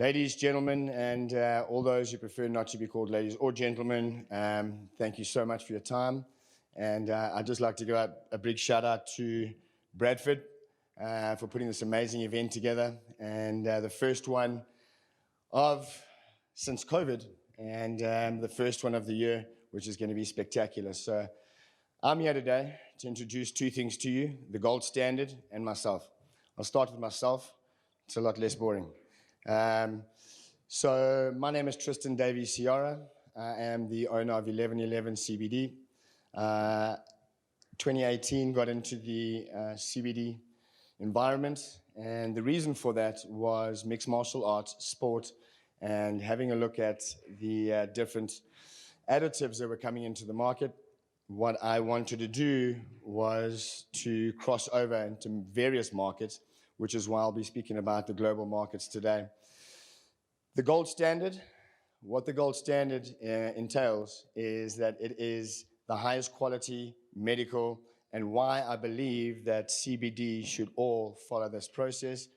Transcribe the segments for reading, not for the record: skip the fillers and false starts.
Ladies, gentlemen, and all those who prefer not to be called ladies or gentlemen, thank you so much for your time. And I'd just like to give a big shout out to Bradford for putting this amazing event together, and the first one since COVID, and the first one of the year, which is going to be spectacular. So I'm here today to introduce two things to you: the gold standard and myself. I'll start with myself. It's a lot less boring. So my name is Tristan Davies Ciara. I am the owner of 1111 CBD. 2018 got into the CBD environment, and the reason for that was mixed martial arts, sport, and having a look at the different additives that were coming into the market. What I wanted to do was to cross over into various markets, which is why I'll be speaking about the global markets today. The gold standard, what the gold standard entails is that it is the highest quality medical, and why I believe that CBD should all follow this process.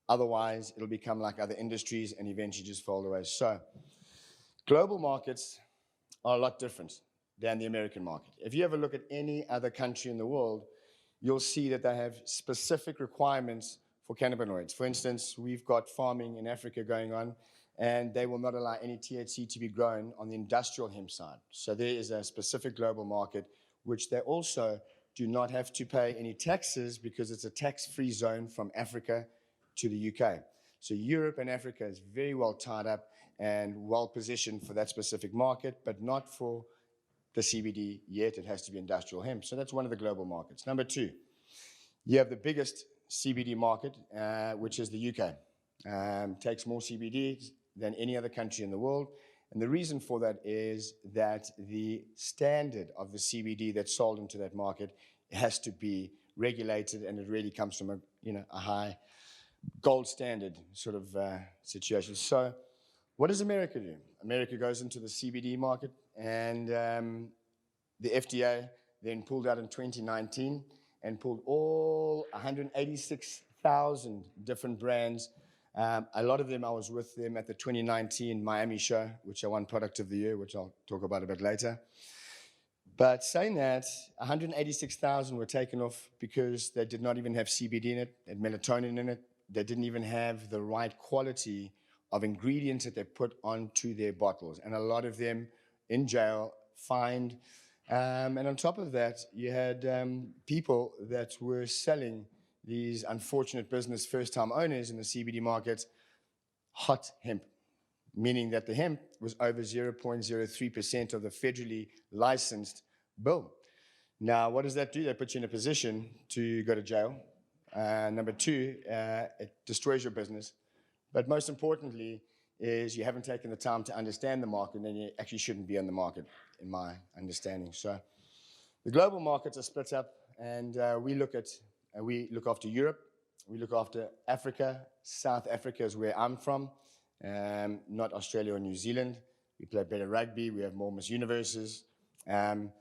Otherwise, it'll become like other industries and eventually just fold away. So, global markets are a lot different than the American market. If you ever look at any other country in the world, you'll see that they have specific requirements for cannabinoids. For instance, we've got farming in Africa going on, and they will not allow any THC to be grown on the industrial hemp side. So there is a specific global market, which they also do not have to pay any taxes because it's a tax-free zone from Africa to the UK. So Europe and Africa is very well tied up and well positioned for that specific market, but not for the CBD yet. It has to be industrial hemp. So that's one of the global markets. Number two, you have the biggest CBD market, which is the UK. Takes more CBD than any other country in the world. And the reason for that is that the standard of the CBD that's sold into that market has to be regulated, and it really comes from a high gold standard sort of situation. So what does America do? America goes into the CBD market, and the FDA then pulled out in 2019 and pulled all 186,000 different brands. A lot of them, I was with them at the 2019 Miami show, which I won Product of the Year, which I'll talk about a bit later. But saying that, 186,000 were taken off because they did not even have CBD in it, and melatonin in it. They didn't even have the right quality of ingredients that they put onto their bottles. And a lot of them in jail, fined. And on top of that, you had people that were selling these unfortunate business first-time owners in the CBD market hot hemp, meaning that the hemp was over 0.03% of the federally licensed bill. Now, what does that do? That puts you in a position to go to jail. Number two, it destroys your business. But most importantly is you haven't taken the time to understand the market, and you actually shouldn't be on the market, in my understanding. So the global markets are split up, and we look after Europe, we look after Africa. South Africa is where I'm from, not Australia or New Zealand. We play better rugby, we have more Miss Universes. And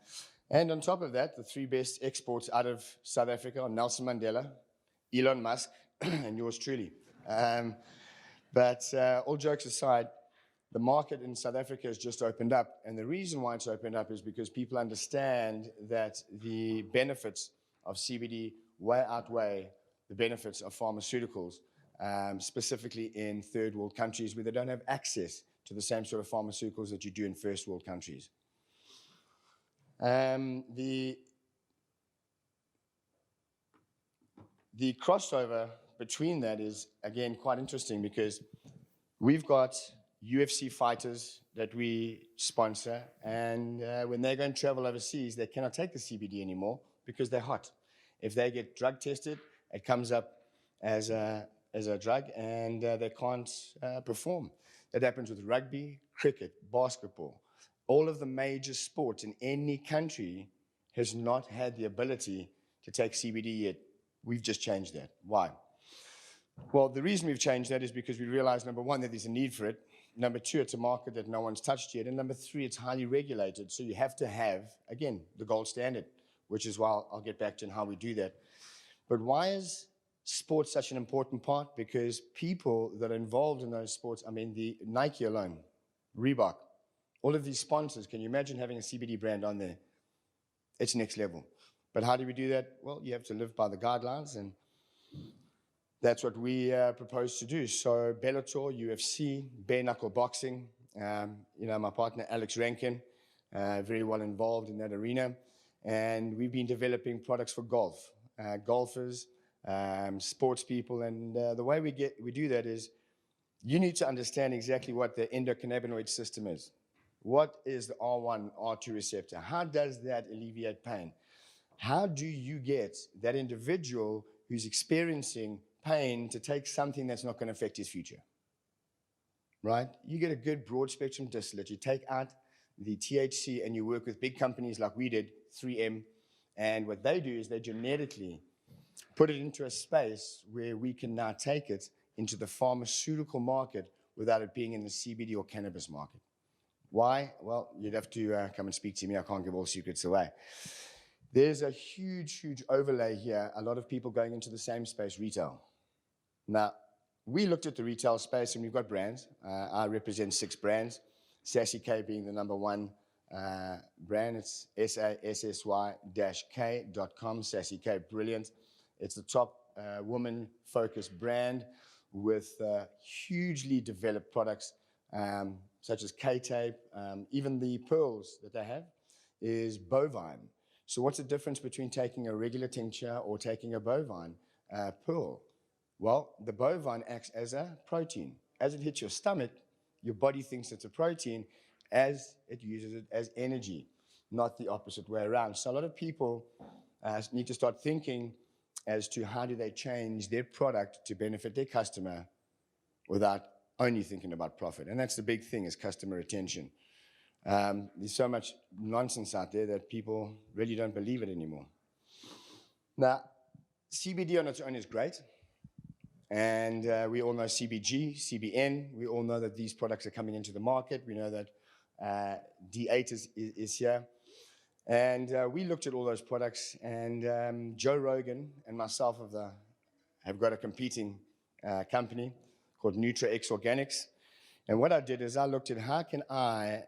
on top of that, the three best exports out of South Africa are Nelson Mandela, Elon Musk, and yours truly. But all jokes aside, the market in South Africa has just opened up. And the reason why it's opened up is because people understand that the benefits of CBD way outweigh the benefits of pharmaceuticals, specifically in third world countries where they don't have access to the same sort of pharmaceuticals that you do in first world countries. The crossover between that is, again, quite interesting because we've got UFC fighters that we sponsor, and when they go and travel overseas, they cannot take the CBD anymore because they're hot. If they get drug tested, it comes up as a drug, and they can't perform. That happens with rugby, cricket, basketball. All of the major sports in any country has not had the ability to take CBD yet. We've just changed that. Why? Well, the reason we've changed that is because we realized, number one, that there's a need for it. Number two, it's a market that no one's touched yet. And number three, it's highly regulated. So you have to have, again, the gold standard, which is why I'll get back to how we do that. But why is sports such an important part? Because people that are involved in those sports, I mean, the Nike alone, Reebok, all of these sponsors, can you imagine having a CBD brand on there? It's next level. But how do we do that? Well, you have to live by the guidelines, and that's what we propose to do. So Bellator, UFC, bare knuckle boxing, my partner Alex Rankin, very well involved in that arena. And we've been developing products for golf, golfers, sports people. And the way we do that is you need to understand exactly what the endocannabinoid system is. What is the R1, R2 receptor? How does that alleviate pain? How do you get that individual who's experiencing pain to take something that's not going to affect his future? Right? You get a good broad spectrum distillate. You take out the THC and you work with big companies like we did, 3M. And what they do is they genetically put it into a space where we can now take it into the pharmaceutical market without it being in the CBD or cannabis market. Why? Well, you'd have to come and speak to me. I can't give all secrets away. There's a huge, huge overlay here. A lot of people going into the same space, retail. Now, we looked at the retail space and we've got brands. I represent 6 brands, Sassy K being the number 1 brand. It's sassy-k.com, Sassy K, brilliant. It's the top woman-focused brand with hugely developed products such as K-tape. Even the pearls that they have is bovine. So what's the difference between taking a regular tincture or taking a bovine pearl? Well, the bovine acts as a protein. As it hits your stomach, your body thinks it's a protein as it uses it as energy, not the opposite way around. So a lot of people need to start thinking as to how do they change their product to benefit their customer without only thinking about profit. And that's the big thing, is customer retention. There's so much nonsense out there that people really don't believe it anymore. Now, CBD on its own is great. And we all know CBG, CBN. We all know that these products are coming into the market. We know that D8 is here. And we looked at all those products, and Joe Rogan and myself have got a competing company called Nutraceuticals Organics. And what I did is I looked at how can I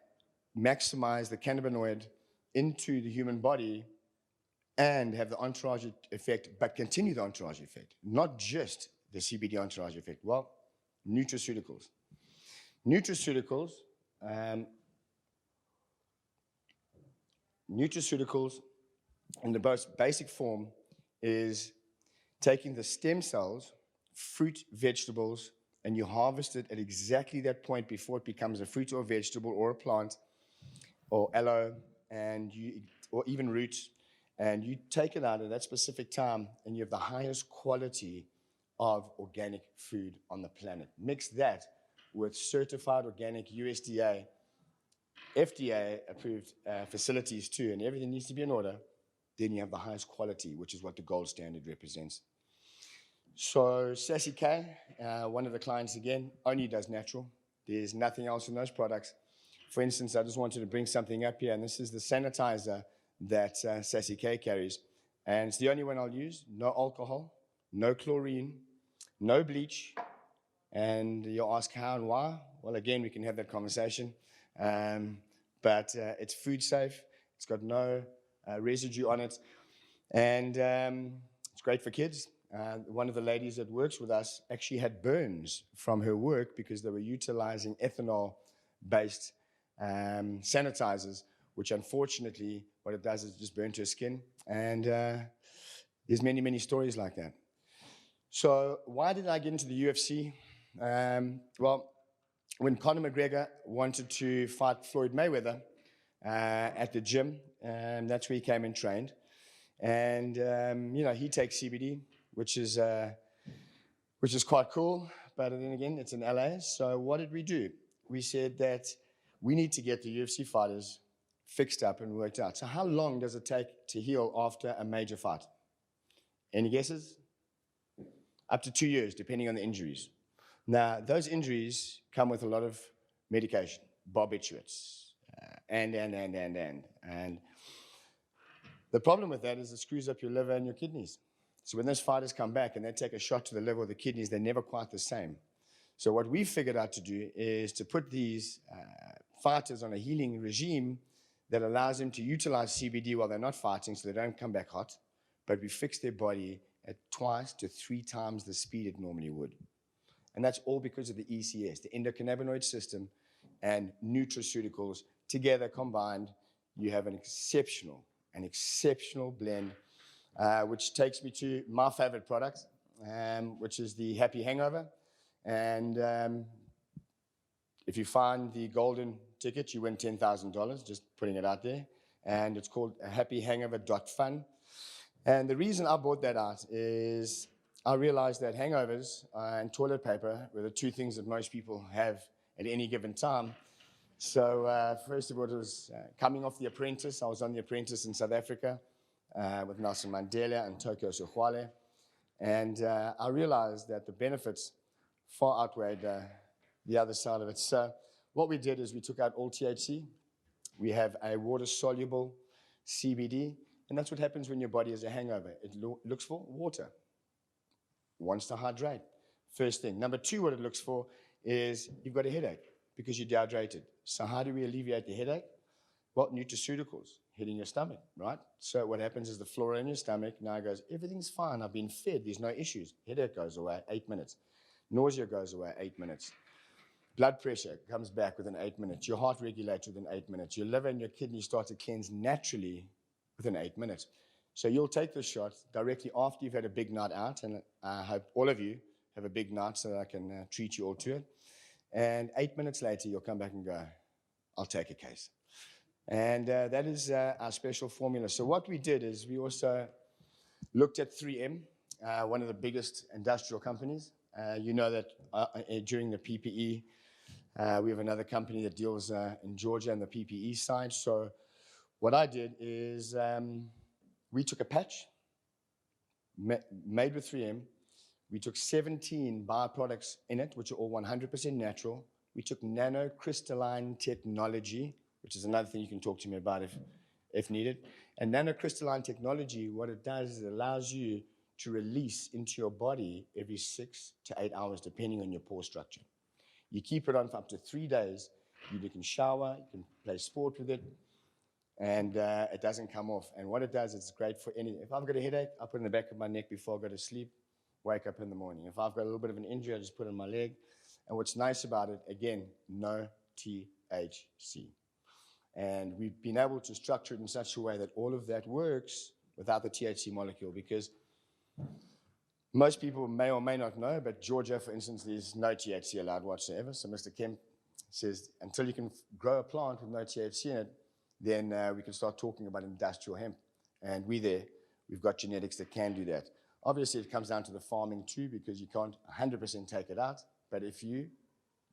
maximize the cannabinoid into the human body and have the entourage effect, but continue the entourage effect, not just the CBD entourage effect. Well, Nutraceuticals. Nutraceuticals in the most basic form is taking the stem cells, fruit, vegetables, and you harvest it at exactly that point before it becomes a fruit or a vegetable or a plant or aloe, or even roots, and you take it out at that specific time, and you have the highest quality of organic food on the planet. Mix that with certified organic USDA, FDA approved facilities too, and everything needs to be in order. Then you have the highest quality, which is what the gold standard represents. So Sassy K, one of the clients again, only does natural. There's nothing else in those products. For instance, I just wanted to bring something up here, and this is the sanitizer that Sassy K carries. And it's the only one I'll use. No alcohol, no chlorine, no bleach. And you'll ask how and why. Well, again, we can have that conversation. But it's food safe. It's got no residue on it. And it's great for kids. One of the ladies that works with us actually had burns from her work because they were utilizing ethanol-based sanitizers, which unfortunately, what it does is just burn to her skin. And there's many, many stories like that. So why did I get into the UFC? Well, when Conor McGregor wanted to fight Floyd Mayweather at the gym, that's where he came and trained. And, he takes CBD, which is quite cool. But then again, it's in LA. So what did we do? We said that we need to get the UFC fighters fixed up and worked out. So how long does it take to heal after a major fight? Any guesses? Up to 2 years, depending on the injuries. Now, those injuries come with a lot of medication, barbiturates, and. And the problem with that is it screws up your liver and your kidneys. So when those fighters come back and they take a shot to the liver or the kidneys, they're never quite the same. So what we figured out to do is to put these fighters on a healing regime that allows them to utilize CBD while they're not fighting so they don't come back hot, but we fix their body at 2 to 3 times the speed it normally would. And that's all because of the ECS, the endocannabinoid system, and Nutraceuticals. Together combined, you have an exceptional blend, which takes me to my favorite product, which is the Happy Hangover. And if you find the golden ticket, you win $10,000, just putting it out there. And it's called happyhangover.fun. And the reason I bought that out is I realized that hangovers and toilet paper were the 2 things that most people have at any given time. So first of all, it was coming off The Apprentice. I was on The Apprentice in South Africa with Nelson Mandela and Tokyo Sexwale. And I realized that the benefits far outweighed the other side of it. So what we did is we took out all THC. We have a water-soluble CBD. And that's what happens when your body has a hangover. It looks for water. Wants to hydrate. First thing. Number 2, what it looks for is you've got a headache because you're dehydrated. So how do we alleviate the headache? Well, Nutraceuticals, hitting your stomach, right? So what happens is the flora in your stomach now goes, everything's fine. I've been fed. There's no issues. Headache goes away, 8 minutes. Nausea goes away, 8 minutes. Blood pressure comes back within 8 minutes. Your heart regulates within 8 minutes. Your liver and your kidneys start to cleanse naturally within 8 minutes. So you'll take the shot directly after you've had a big night out, and I hope all of you have a big night so that I can treat you all to it. And 8 minutes later, you'll come back and go, I'll take a case. And that is our special formula. So what we did is we also looked at 3M, one of the biggest industrial companies. You know that during the PPE, we have another company that deals in Georgia on the PPE side. So what I did is we took a patch made with 3M. We took 17 bioproducts in it, which are all 100% natural. We took nano crystalline technology, which is another thing you can talk to me about if needed. And nano crystalline technology, what it does is it allows you to release into your body every 6 to 8 hours, depending on your pore structure. You keep it on for up to 3 days. You can shower, you can play sport with it, and it doesn't come off. And what it does, it's great for any. If I've got a headache, I put it in the back of my neck before I go to sleep, wake up in the morning. If I've got a little bit of an injury, I just put it on my leg. And what's nice about it, again, no THC. And we've been able to structure it in such a way that all of that works without the THC molecule, because most people may or may not know, but Georgia, for instance, there's no THC allowed whatsoever. So Mr. Kemp says, until you can grow a plant with no THC in it, then we can start talking about industrial hemp. And we've got genetics that can do that. Obviously, it comes down to the farming too, because you can't 100% take it out. But if you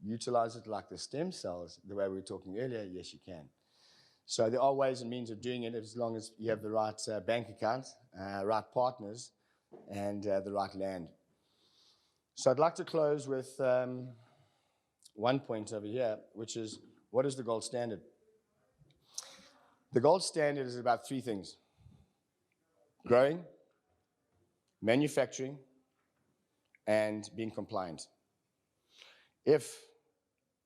utilize it like the stem cells, the way we were talking earlier, yes, you can. So there are ways and means of doing it as long as you have the right bank account, right partners, and the right land. So I'd like to close with one point over here, which is, what is the gold standard? The gold standard is about 3 things: growing, manufacturing, and being compliant. If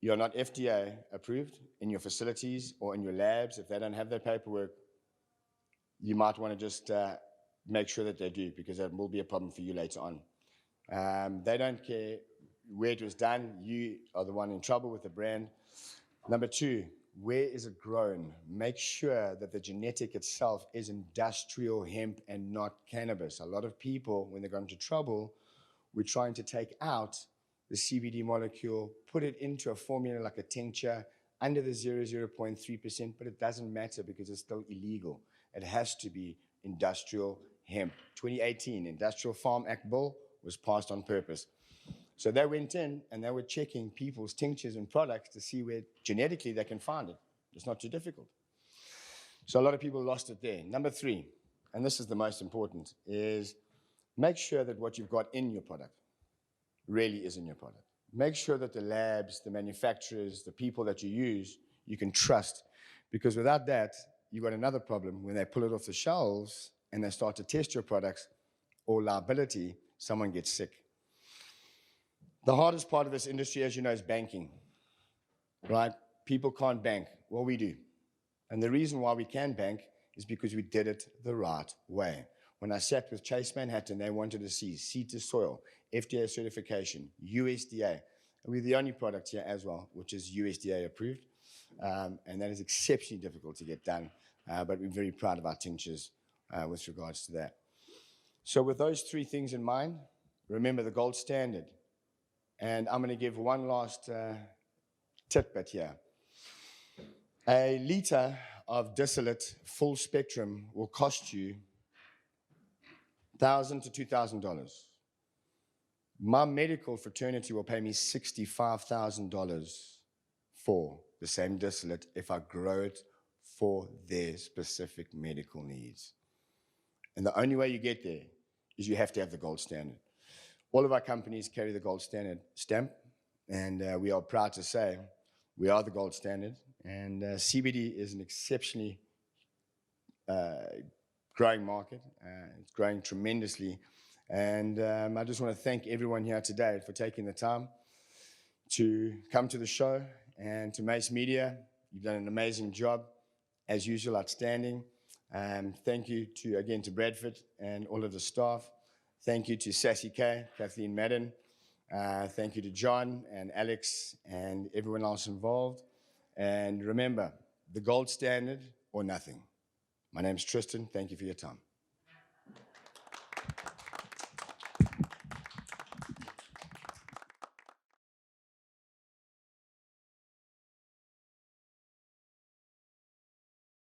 you're not FDA approved in your facilities or in your labs, if they don't have that paperwork, you might want to just make sure that they do, because that will be a problem for you later on. They don't care where it was done. You are the one in trouble with the brand. Number 2, where is it grown? Make sure that the genetic itself is industrial hemp and not cannabis. A lot of people, when they go into trouble, we're trying to take out the CBD molecule, put it into a formula like a tincture under the 0.3%, but it doesn't matter because it's still illegal. It has to be industrial hemp. 2018, Industrial Farm Act bill was passed on purpose. So they went in and they were checking people's tinctures and products to see where genetically they can find it. It's not too difficult. So a lot of people lost it there. Number 3, and this is the most important, is make sure that what you've got in your product really is in your product. Make sure that the labs, the manufacturers, the people that you use, you can trust. Because without that, you've got another problem. When they pull it off the shelves and they start to test your products, or liability, someone gets sick. The hardest part of this industry, as you know, is banking, right? People can't bank. Well, we do. And the reason why we can bank is because we did it the right way. When I sat with Chase Manhattan, they wanted to see seed to soil, FDA certification, USDA. And we're the only product here as well, which is USDA approved. And that is exceptionally difficult to get done. But we're very proud of our tinctures with regards to that. So with those three things in mind, remember the gold standard. And I'm going to give one last tidbit here. A liter of distillate full spectrum will cost you $1,000 to $2,000. My medical fraternity will pay me $65,000 for the same distillate if I grow it for their specific medical needs. And the only way you get there is you have to have the gold standard. All of our companies carry the gold standard stamp, and we are proud to say we are the gold standard. And CBD is an exceptionally growing market. It's growing tremendously. And I just want to thank everyone here today for taking the time to come to the show, and to Mace Media. You've done an amazing job. As usual, outstanding. Thank you again to Bradford and all of the staff. Thank you to Sassy K, Kathleen Madden. Thank you to John and Alex and everyone else involved. And remember, the gold standard or nothing. My name's Tristan. Thank you for your time.